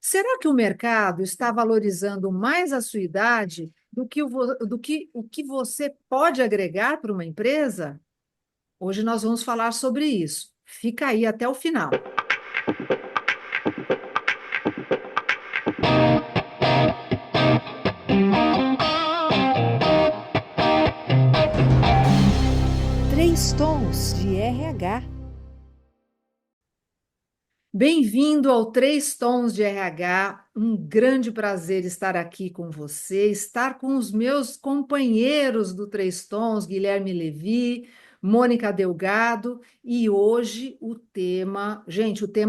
Será que o mercado está valorizando mais a sua idade do que o que você pode agregar para uma empresa? Hoje nós vamos falar sobre isso. Fica aí até o final. Três tons de RH. Bem-vindo ao Três Tons de RH. Um grande prazer estar aqui com você, estar com os meus companheiros do Três Tons, Guilherme Levi, Mônica Delgado, e hoje o tema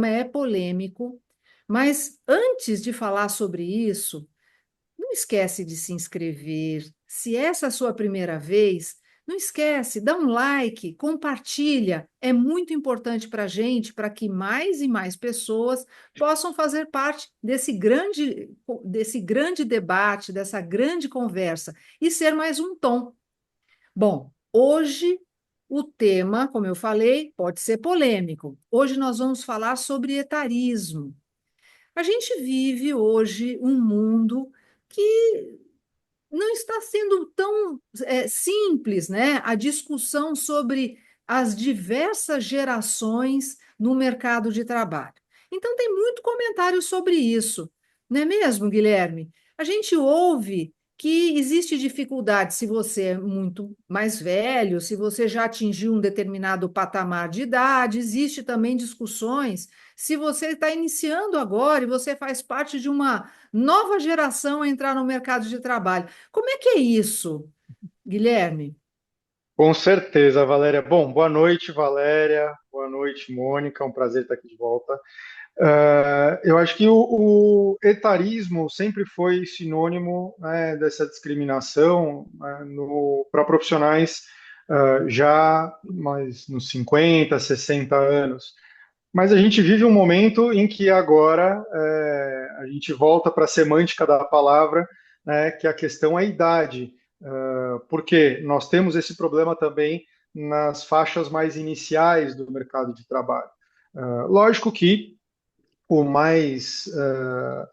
é polêmico, mas antes de falar sobre isso, não esquece de se inscrever. Se essa é a sua primeira vez, não esquece, dá um like, compartilha. É muito importante para a gente, para que mais e mais pessoas possam fazer parte desse grande debate, dessa grande conversa e ser mais um tom. Bom, hoje o tema, como eu falei, pode ser polêmico. Hoje nós vamos falar sobre etarismo. A gente vive hoje um mundo que não está sendo tão simples, né? A discussão sobre as diversas gerações no mercado de trabalho. Então, tem muito comentário sobre isso, não é mesmo, Guilherme? A gente ouve que existe dificuldade se você é muito mais velho, se você já atingiu um determinado patamar de idade, existe também discussões se você está iniciando agora e você faz parte de uma nova geração a entrar no mercado de trabalho. Como é que é isso, Guilherme? Com certeza, Valéria. Bom, boa noite, Valéria. Boa noite, Mônica. É um prazer estar aqui de volta. Eu acho que o etarismo sempre foi sinônimo, né, dessa discriminação, né, para profissionais já mais nos 50, 60 anos. Mas a gente vive um momento em que agora a gente volta para a semântica da palavra, né, que a questão é a idade. Porque nós temos esse problema também nas faixas mais iniciais do mercado de trabalho. Lógico que o mais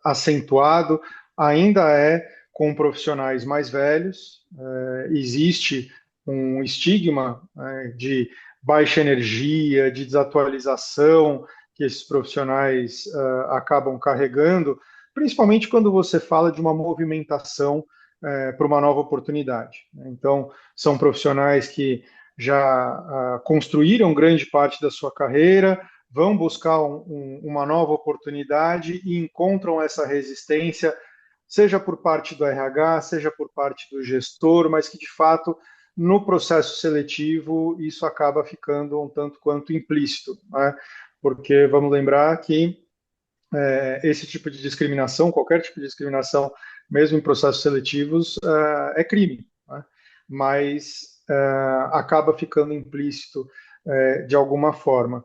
acentuado ainda é com profissionais mais velhos. Existe um estigma de baixa energia, de desatualização que esses profissionais acabam carregando, principalmente quando você fala de uma movimentação para uma nova oportunidade. Então, são profissionais que já construíram grande parte da sua carreira, vão buscar uma nova oportunidade e encontram essa resistência, seja por parte do RH, seja por parte do gestor, mas que de fato no processo seletivo isso acaba ficando um tanto quanto implícito, né? Porque vamos lembrar que esse tipo de discriminação, qualquer tipo de discriminação, mesmo em processos seletivos, é crime, né? Mas acaba ficando implícito de alguma forma.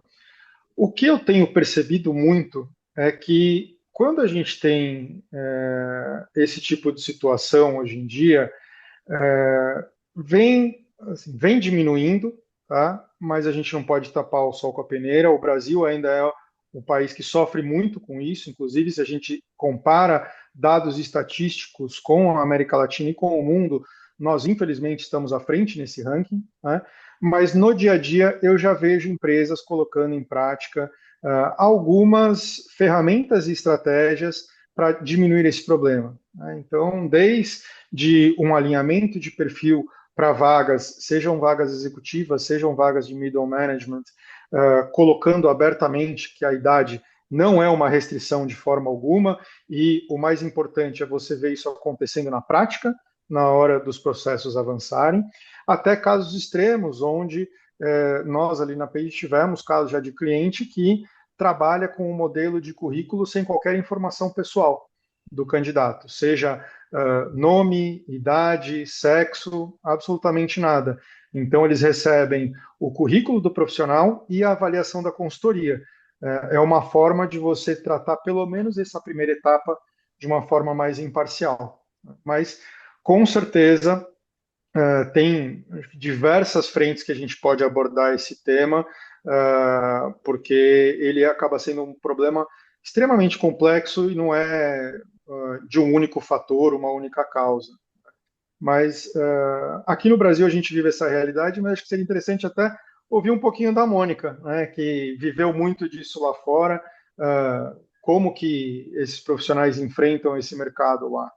O que eu tenho percebido muito é que quando a gente tem esse tipo de situação hoje em dia, vem diminuindo, tá? Mas a gente não pode tapar o sol com a peneira. O Brasil ainda é um país que sofre muito com isso, inclusive se a gente compara dados estatísticos com a América Latina e com o mundo, nós infelizmente estamos à frente nesse ranking, né? Mas no dia a dia eu já vejo empresas colocando em prática algumas ferramentas e estratégias para diminuir esse problema, né? Então, desde um alinhamento de perfil para vagas, sejam vagas executivas, sejam vagas de middle management, colocando abertamente que a idade não é uma restrição de forma alguma, e o mais importante é você ver isso acontecendo na prática, na hora dos processos avançarem, até casos extremos, onde nós ali na PEI tivemos casos já de cliente que trabalha com um modelo de currículo sem qualquer informação pessoal do candidato, seja nome, idade, sexo, absolutamente nada. Então, eles recebem o currículo do profissional e a avaliação da consultoria. É uma forma de você tratar, pelo menos, essa primeira etapa de uma forma mais imparcial. Mas, com certeza, tem diversas frentes que a gente pode abordar esse tema, porque ele acaba sendo um problema extremamente complexo e não é de um único fator, uma única causa. Mas aqui no Brasil a gente vive essa realidade, mas acho que seria interessante até ouvir um pouquinho da Mônica, né, que viveu muito disso lá fora, como que esses profissionais enfrentam esse mercado lá.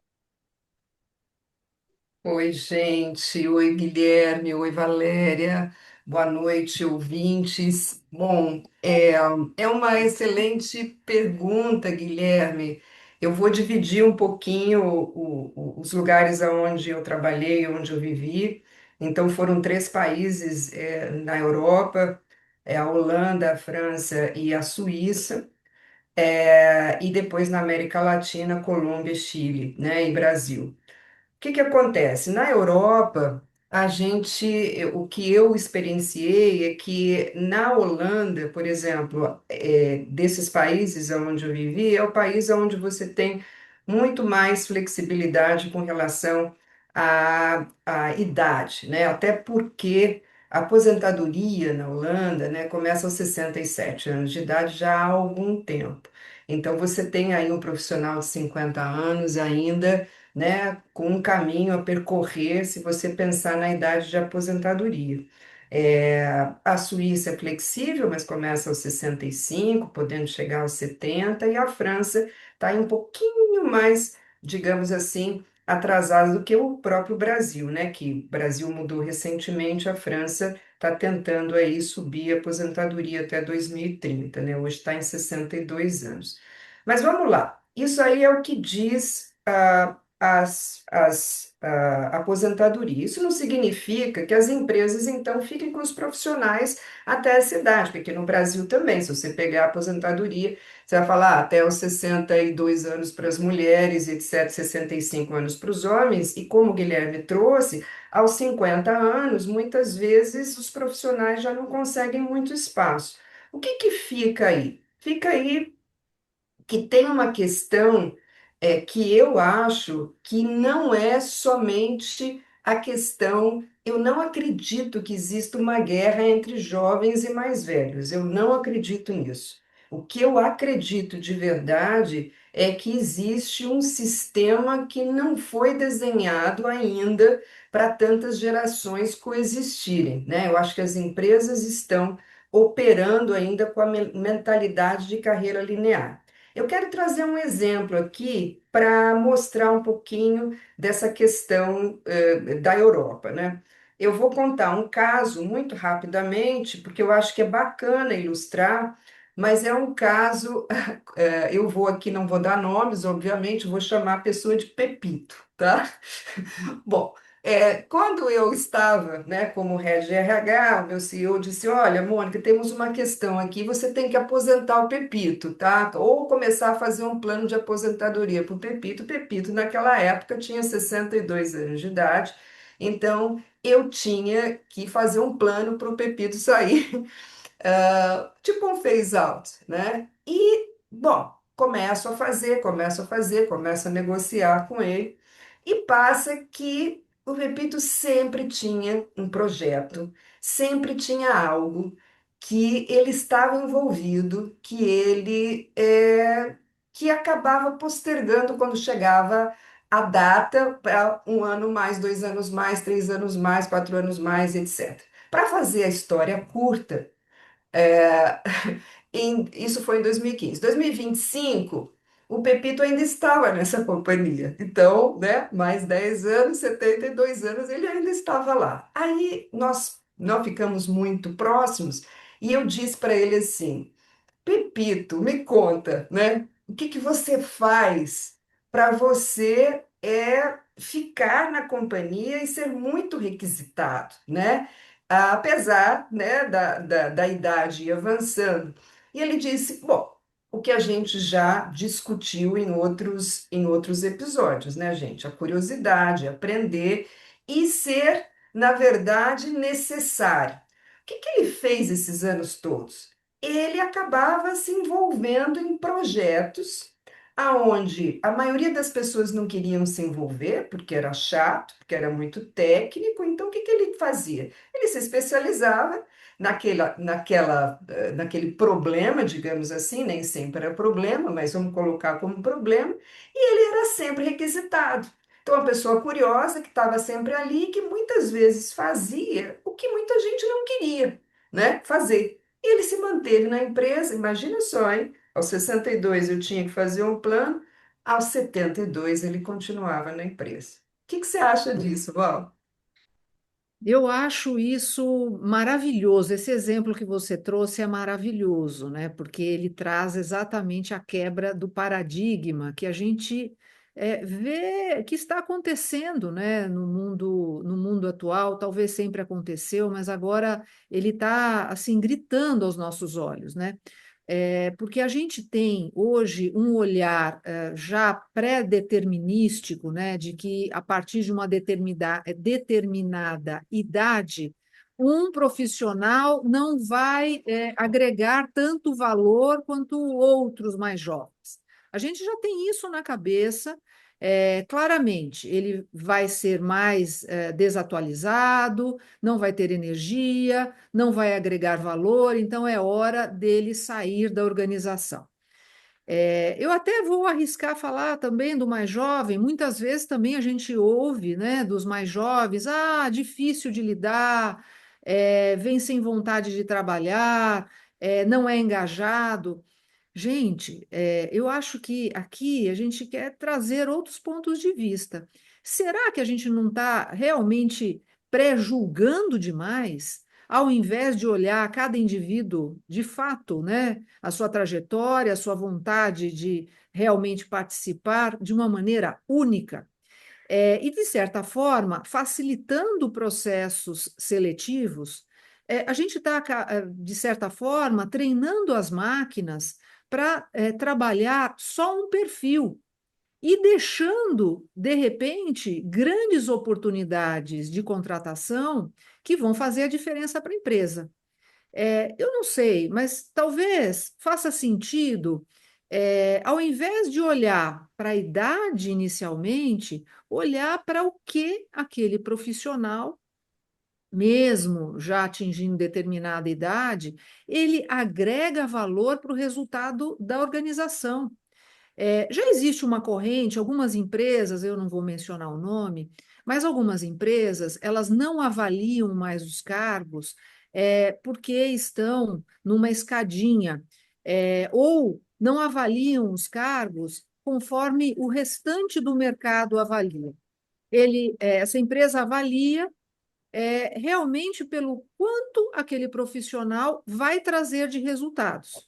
Oi, gente. Oi, Guilherme. Oi, Valéria. Boa noite, ouvintes. Bom, é uma excelente pergunta, Guilherme. Eu vou dividir um pouquinho os lugares onde eu trabalhei, onde eu vivi. Então, foram três países, na Europa, a Holanda, a França e a Suíça. E depois na América Latina, Colômbia, Chile, né, e Brasil. O que que acontece? Na Europa, o que eu experienciei é que na Holanda, por exemplo, desses países onde eu vivi, é o país onde você tem muito mais flexibilidade com relação à idade, né? Até porque a aposentadoria na Holanda, né, começa aos 67 anos de idade já há algum tempo. Então, você tem aí um profissional de 50 anos ainda, né, com um caminho a percorrer se você pensar na idade de aposentadoria. A Suíça é flexível, mas começa aos 65, podendo chegar aos 70, e a França está um pouquinho mais, digamos assim, atrasada do que o próprio Brasil, né? Que o Brasil mudou recentemente, a França está tentando aí subir a aposentadoria até 2030, né? Hoje está em 62 anos. Mas vamos lá. Isso aí é o que diz a aposentadoria. Isso não significa que as empresas, então, fiquem com os profissionais até essa idade, porque no Brasil também, se você pegar a aposentadoria, você vai falar até os 62 anos para as mulheres, etc., 65 anos para os homens, e como o Guilherme trouxe, aos 50 anos, muitas vezes os profissionais já não conseguem muito espaço. O que que fica aí? Fica aí que tem uma questão que eu acho que não é somente a questão. Eu não acredito que exista uma guerra entre jovens e mais velhos. Eu não acredito nisso. O que eu acredito de verdade é que existe um sistema que não foi desenhado ainda para tantas gerações coexistirem, né? Eu acho que as empresas estão operando ainda com a mentalidade de carreira linear. Eu quero trazer um exemplo aqui para mostrar um pouquinho dessa questão da Europa, né? Eu vou contar um caso muito rapidamente, porque eu acho que é bacana ilustrar, mas é um caso, eu vou aqui, não vou dar nomes, obviamente, vou chamar a pessoa de Pepito, tá? Bom, quando eu estava, né, como head de RH, o meu CEO disse: Olha, Mônica, temos uma questão aqui, você tem que aposentar o Pepito, tá? Ou começar a fazer um plano de aposentadoria para o Pepito. O Pepito, naquela época, tinha 62 anos de idade, então eu tinha que fazer um plano para o Pepito sair tipo um phase out, né? E, bom, começo a negociar com ele, e passa que o Repito sempre tinha um projeto, sempre tinha algo que ele estava envolvido, que acabava postergando quando chegava a data para um ano mais, 2 anos mais, 3 anos mais, 4 anos mais, etc. Para fazer a história curta, é, isso foi em 2015. 2025, o Pepito ainda estava nessa companhia. Então, né, mais 10 anos, 72 anos, ele ainda estava lá. Aí nós ficamos muito próximos e eu disse para ele assim: Pepito, me conta, né? O que que você faz para você ficar na companhia e ser muito requisitado, né? Apesar, né, da idade ir avançando. E ele disse, bom, o que a gente já discutiu em outros episódios, né, gente? A curiosidade, aprender e ser, na verdade, necessário. O que que ele fez esses anos todos? Ele acabava se envolvendo em projetos aonde a maioria das pessoas não queriam se envolver porque era chato, porque era muito técnico. Então, o que que ele fazia? Ele se especializava naquele problema, digamos assim, nem sempre era problema, mas vamos colocar como problema, e ele era sempre requisitado. Então, uma pessoa curiosa que estava sempre ali, que muitas vezes fazia o que muita gente não queria, né, fazer. E ele se manteve na empresa, imagina só, hein? Aos 62 eu tinha que fazer um plano, aos 72 ele continuava na empresa. O que que você acha disso, Val? Eu acho isso maravilhoso. Esse exemplo que você trouxe é maravilhoso, né? Porque ele traz exatamente a quebra do paradigma que a gente vê que está acontecendo, né? No mundo atual. Talvez sempre aconteceu, mas agora ele está assim gritando aos nossos olhos, né? Porque a gente tem hoje um olhar já pré-determinístico, né, de que a partir de uma determinada idade, um profissional não vai agregar tanto valor quanto outros mais jovens. A gente já tem isso na cabeça. Claramente, ele vai ser mais desatualizado, não vai ter energia, não vai agregar valor, então é hora dele sair da organização. Eu até vou arriscar falar também do mais jovem, muitas vezes também a gente ouve, né, dos mais jovens, difícil de lidar, vem sem vontade de trabalhar, não é engajado. Gente, eu acho que aqui a gente quer trazer outros pontos de vista. Será que a gente não está realmente pré-julgando demais, ao invés de olhar cada indivíduo de fato, né, a sua trajetória, a sua vontade de realmente participar de uma maneira única? E, de certa forma, facilitando processos seletivos, a gente está, de certa forma, treinando as máquinas para trabalhar só um perfil e deixando, de repente, grandes oportunidades de contratação que vão fazer a diferença para a empresa. Eu não sei, mas talvez faça sentido, ao invés de olhar para a idade inicialmente, olhar para o que aquele profissional, mesmo já atingindo determinada idade, ele agrega valor para o resultado da organização. Já existe uma corrente, algumas empresas, eu não vou mencionar o nome, mas algumas empresas, elas não avaliam mais os cargos porque estão numa escadinha, ou não avaliam os cargos conforme o restante do mercado avalia. Essa empresa avalia realmente pelo quanto aquele profissional vai trazer de resultados.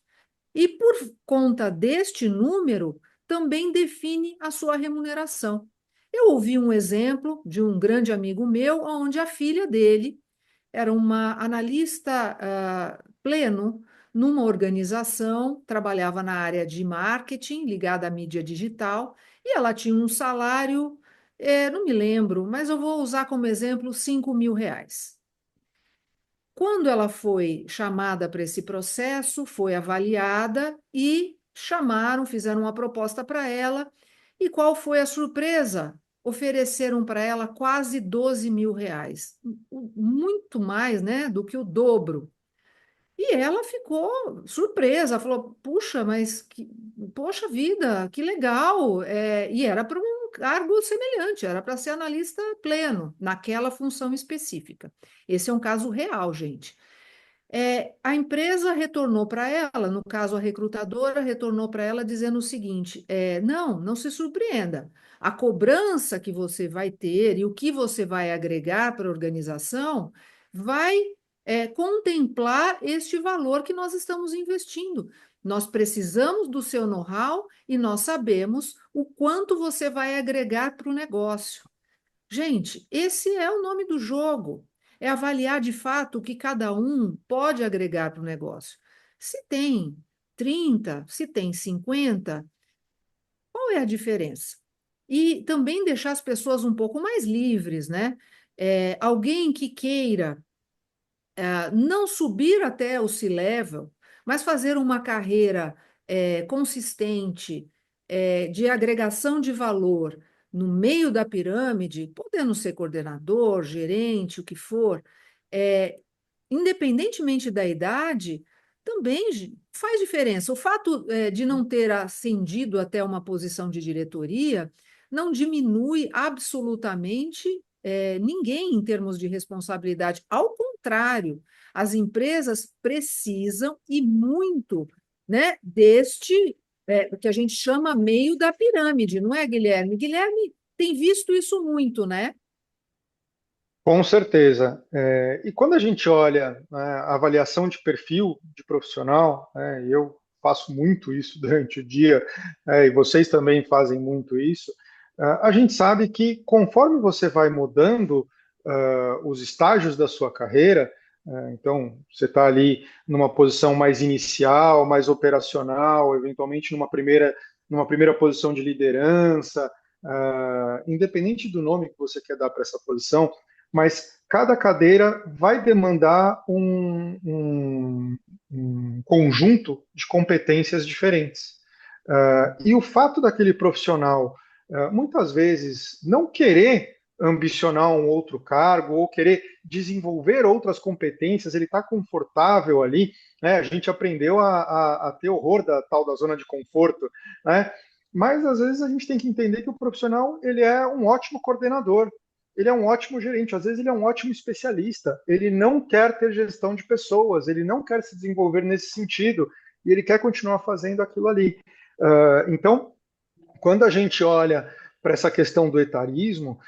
E por conta deste número, também define a sua remuneração. Eu ouvi um exemplo de um grande amigo meu, onde a filha dele era uma analista pleno numa organização, trabalhava na área de marketing, ligada à mídia digital, e ela tinha um salário, não me lembro, mas eu vou usar como exemplo R$ 5.000. Quando ela foi chamada para esse processo, foi avaliada e fizeram uma proposta para ela. E qual foi a surpresa? Ofereceram para ela quase R$ 12.000, muito mais, né, do que o dobro. E ela ficou surpresa, falou: Puxa, poxa vida, que legal! E era para um cargo semelhante, era para ser analista pleno, naquela função específica. Esse é um caso real, gente. A empresa retornou para ela, no caso a recrutadora retornou para ela dizendo o seguinte: não se surpreenda, a cobrança que você vai ter e o que você vai agregar para a organização vai contemplar este valor que nós estamos investindo. Nós precisamos do seu know-how e nós sabemos o quanto você vai agregar para o negócio. Gente, esse é o nome do jogo. É avaliar de fato o que cada um pode agregar para o negócio. Se tem 30, se tem 50, qual é a diferença? E também deixar as pessoas um pouco mais livres, né? Alguém que queira não subir até o C-level, mas fazer uma carreira consistente, de agregação de valor no meio da pirâmide, podendo ser coordenador, gerente, o que for, independentemente da idade, também faz diferença. O fato de não ter ascendido até uma posição de diretoria não diminui absolutamente ninguém em termos de responsabilidade. Ao contrário, as empresas precisam e muito, né, deste que a gente chama meio da pirâmide, não é, Guilherme? Guilherme tem visto isso muito, né? Com certeza. E quando a gente olha, né, a avaliação de perfil de profissional, né, e eu faço muito isso durante o dia, e vocês também fazem muito isso, a gente sabe que conforme você vai mudando os estágios da sua carreira, então você está ali numa posição mais inicial, mais operacional, eventualmente numa primeira posição de liderança, independente do nome que você quer dar para essa posição, mas cada cadeira vai demandar um conjunto de competências diferentes. E o fato daquele profissional, muitas vezes, não querer ambicionar um outro cargo ou querer desenvolver outras competências, ele está confortável ali, né? A gente aprendeu a ter horror da tal da zona de conforto, né? Mas às vezes a gente tem que entender que o profissional ele é um ótimo coordenador, ele é um ótimo gerente, às vezes ele é um ótimo especialista, ele não quer ter gestão de pessoas, ele não quer se desenvolver nesse sentido, e ele quer continuar fazendo aquilo ali. Então, quando a gente olha para essa questão do etarismo,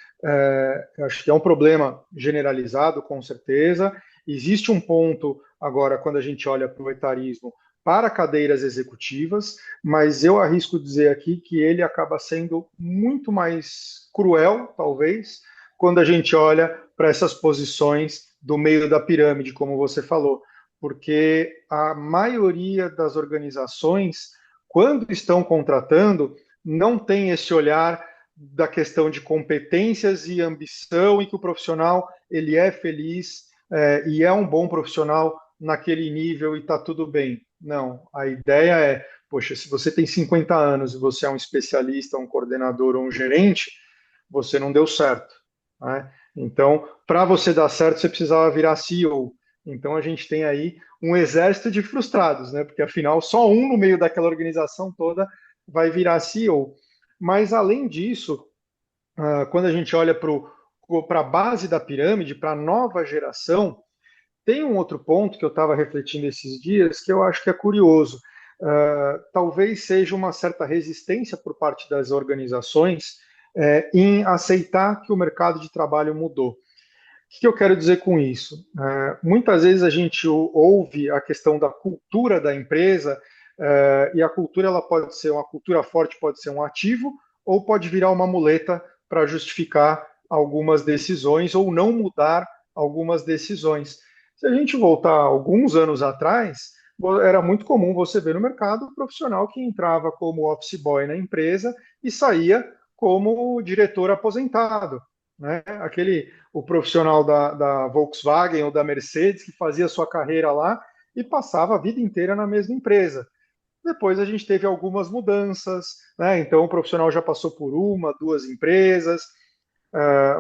acho que é um problema generalizado, com certeza. Existe um ponto agora, quando a gente olha para o etarismo, para cadeiras executivas, mas eu arrisco dizer aqui que ele acaba sendo muito mais cruel, talvez, quando a gente olha para essas posições do meio da pirâmide, como você falou, porque a maioria das organizações, quando estão contratando, não tem esse olhar da questão de competências e ambição e que o profissional ele é feliz e é um bom profissional naquele nível e está tudo bem. Não, a ideia é, poxa, se você tem 50 anos e você é um especialista, um coordenador ou um gerente, você não deu certo, né? Então, para você dar certo, você precisava virar CEO. Então, a gente tem aí um exército de frustrados, né? Porque afinal, só um no meio daquela organização toda vai virar CEO. Mas, além disso, quando a gente olha para a base da pirâmide, para a nova geração, tem um outro ponto que eu estava refletindo esses dias que eu acho que é curioso. Talvez seja uma certa resistência por parte das organizações em aceitar que o mercado de trabalho mudou. O que eu quero dizer com isso? Muitas vezes a gente ouve a questão da cultura da empresa, e a cultura ela pode ser uma cultura forte, pode ser um ativo, ou pode virar uma muleta para justificar algumas decisões ou não mudar algumas decisões. Se a gente voltar alguns anos atrás, era muito comum você ver no mercado um profissional que entrava como office boy na empresa e saía como diretor aposentado, né? O profissional da Volkswagen ou da Mercedes que fazia sua carreira lá e passava a vida inteira na mesma empresa. Depois a gente teve algumas mudanças, né? Então o profissional já passou por uma, duas empresas.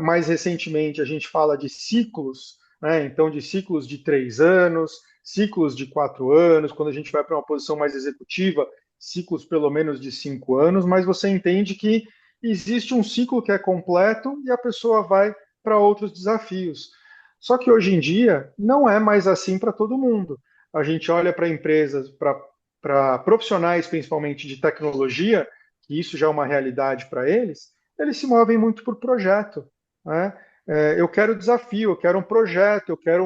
Mais recentemente a gente fala de ciclos, né? Então de ciclos de 3 anos, ciclos de 4 anos. Quando a gente vai para uma posição mais executiva, ciclos pelo menos de 5 anos. Mas você entende que existe um ciclo que é completo e a pessoa vai para outros desafios. Só que hoje em dia não é mais assim para todo mundo. A gente olha para empresas, para profissionais, principalmente de tecnologia, que isso já é uma realidade para eles se movem muito por projeto, né? Eu quero desafio, eu quero um projeto, eu quero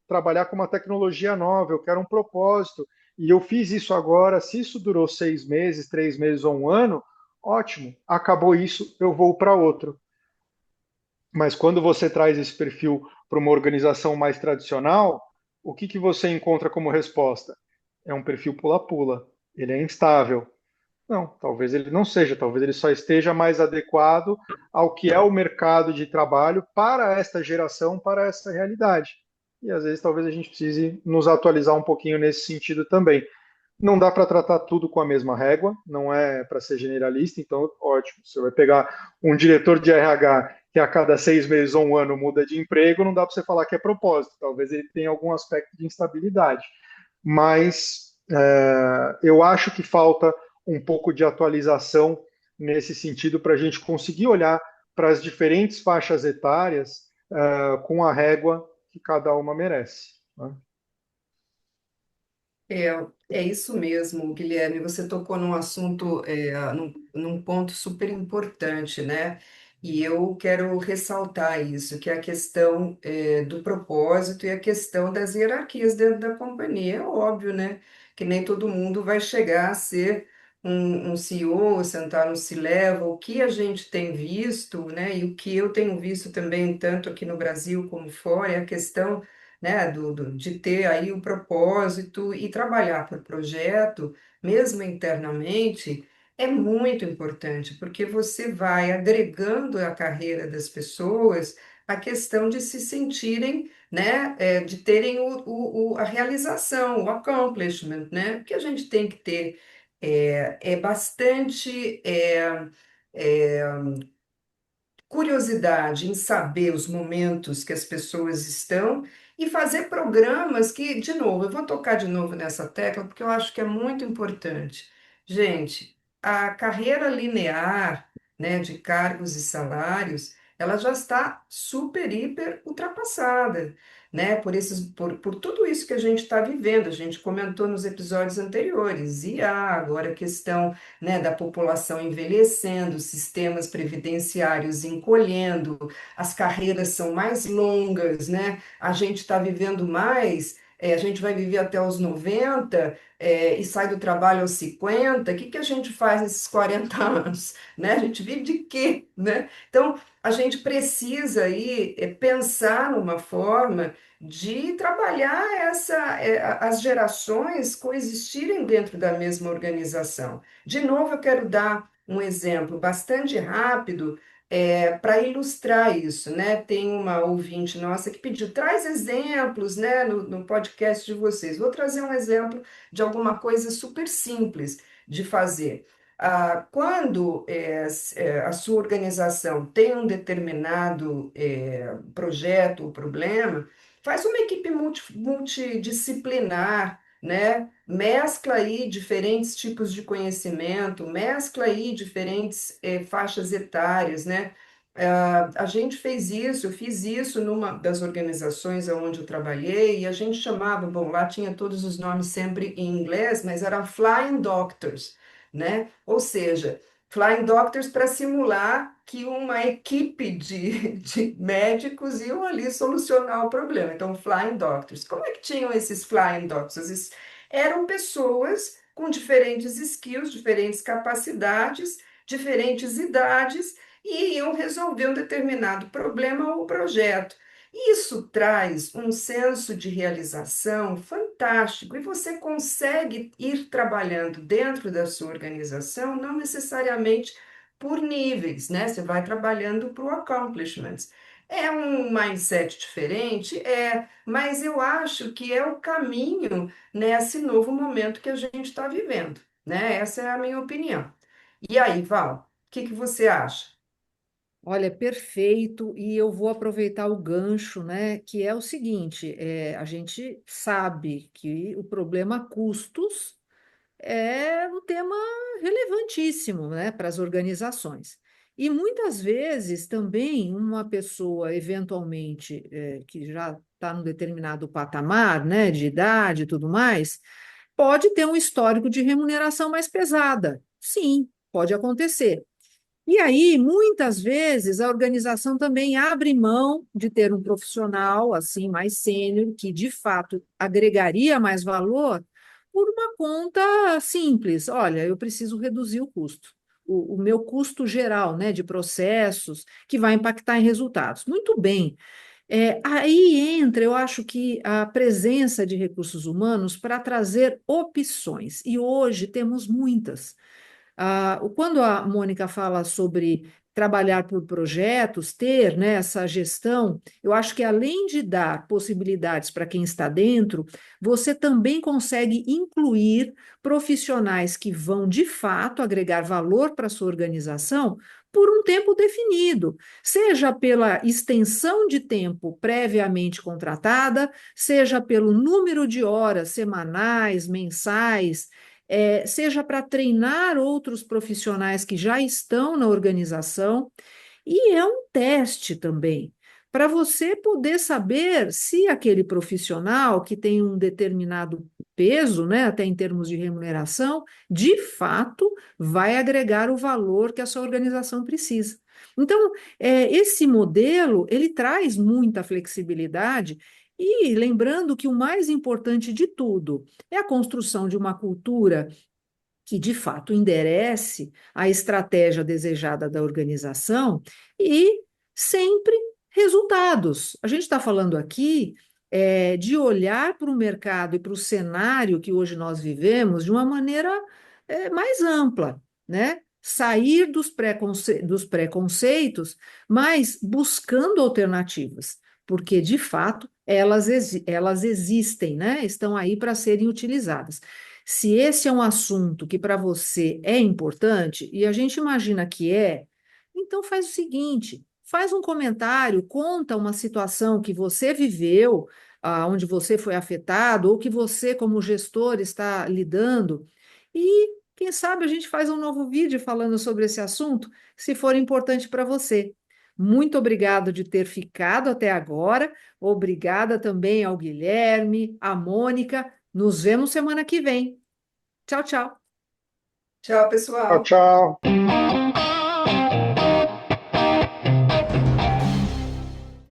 trabalhar com uma tecnologia nova, eu quero um propósito. E eu fiz isso agora, se isso durou 6 meses, 3 meses ou um ano, ótimo, acabou isso, eu vou para outro. Mas quando você traz esse perfil para uma organização mais tradicional, o que você encontra como resposta? É um perfil pula-pula, ele é instável. Não, talvez ele não seja, talvez ele só esteja mais adequado ao que é o mercado de trabalho para esta geração, para essa realidade. E às vezes talvez a gente precise nos atualizar um pouquinho nesse sentido também. Não dá para tratar tudo com a mesma régua, não é para ser generalista, então ótimo. Você vai pegar um diretor de RH que a cada 6 meses ou um ano muda de emprego, não dá para você falar que é propósito, talvez ele tenha algum aspecto de instabilidade. Mas eu acho que falta um pouco de atualização nesse sentido para a gente conseguir olhar para as diferentes faixas etárias com a régua que cada uma merece. Né? É, é isso mesmo, Guilherme. Você tocou num assunto, num ponto super importante, né? E eu quero ressaltar isso, que é a questão, do propósito e a questão das hierarquias dentro da companhia. É óbvio, né? Que nem todo mundo vai chegar a ser um CEO, sentar no C-level. O que a gente tem visto, né? E o que eu tenho visto também, tanto aqui no Brasil como fora, é a questão, né, de ter aí o propósito e trabalhar por projeto, mesmo internamente, é muito importante, porque você vai agregando à carreira das pessoas a questão de se sentirem, né, de terem a realização, o accomplishment, né, que a gente tem que ter bastante curiosidade em saber os momentos que as pessoas estão e fazer programas que, de novo, eu vou tocar de novo nessa tecla porque eu acho que é muito importante. Gente, a carreira linear, né, de cargos e salários, ela já está super, hiper ultrapassada, né, por tudo isso que a gente está vivendo. A gente comentou nos episódios anteriores, e agora a questão, né, da população envelhecendo, sistemas previdenciários encolhendo, as carreiras são mais longas, né? A gente está vivendo mais, a gente vai viver até os 90, e sai do trabalho aos 50. O que que a gente faz nesses 40 anos, né? A gente vive de quê, né? Então, a gente precisa aí pensar numa forma de trabalhar as gerações coexistirem dentro da mesma organização. De novo, eu quero dar um exemplo bastante rápido para ilustrar isso, né? Tem uma ouvinte nossa que pediu, traz exemplos, né, no podcast de vocês. Vou trazer um exemplo de alguma coisa super simples de fazer. Quando a sua organização tem um determinado projeto ou problema, faz uma equipe multidisciplinar, né? Mescla aí diferentes tipos de conhecimento, mescla aí diferentes faixas etárias, né? A gente fez isso, eu fiz isso numa das organizações onde eu trabalhei, e a gente chamava, bom, lá tinha todos os nomes sempre em inglês, mas era Flying Doctors, né? Ou seja, Flying Doctors para simular que uma equipe de médicos iam ali solucionar o problema. Então, Flying Doctors. Como é que tinham esses Flying Doctors? Eram pessoas com diferentes skills, diferentes capacidades, diferentes idades e iam resolver um determinado problema ou projeto. Isso traz um senso de realização fantástico e você consegue ir trabalhando dentro da sua organização, não necessariamente por níveis, né? Você vai trabalhando para o accomplishments. É um mindset diferente? Mas eu acho que é o caminho nesse novo momento que a gente está vivendo, né? Essa é a minha opinião. E aí, Val, o que que você acha? Olha, perfeito, e eu vou aproveitar o gancho, né, que é o seguinte, a gente sabe que o problema custos é um tema relevantíssimo, né, para as organizações. E muitas vezes também uma pessoa, eventualmente, que já está num determinado patamar, né, de idade e tudo mais, pode ter um histórico de remuneração mais pesada. Sim, pode acontecer. E aí, muitas vezes, a organização também abre mão de ter um profissional assim mais sênior, que de fato agregaria mais valor, por uma conta simples. Olha, eu preciso reduzir o custo, o meu custo geral, né, de processos, que vai impactar em resultados. Muito bem. Aí entra, eu acho que a presença de recursos humanos para trazer opções, e hoje temos muitas. Quando a Mônica fala sobre trabalhar por projetos, ter, né, essa gestão, eu acho que além de dar possibilidades para quem está dentro, você também consegue incluir profissionais que vão de fato agregar valor para a sua organização por um tempo definido, seja pela extensão de tempo previamente contratada, seja pelo número de horas semanais, mensais, seja para treinar outros profissionais que já estão na organização, e é um teste também, para você poder saber se aquele profissional que tem um determinado peso, né, até em termos de remuneração, de fato vai agregar o valor que a sua organização precisa. Então, esse modelo, ele traz muita flexibilidade e lembrando que o mais importante de tudo é a construção de uma cultura que de fato enderece a estratégia desejada da organização e sempre resultados. A gente está falando aqui de olhar para o mercado e para o cenário que hoje nós vivemos de uma maneira mais ampla, né? Sair dos preconceitos, mas buscando alternativas, porque de fato elas existem, né? Estão aí para serem utilizadas. Se esse é um assunto que para você é importante, e a gente imagina que então faz o seguinte: faz um comentário, conta uma situação que você viveu, onde você foi afetado, ou que você, como gestor, está lidando, e quem sabe a gente faz um novo vídeo falando sobre esse assunto, se for importante para você. Muito obrigado de ter ficado até agora. Obrigada também ao Guilherme, à Mônica. Nos vemos semana que vem. Tchau, tchau. Tchau, Tchau, pessoal. tchau.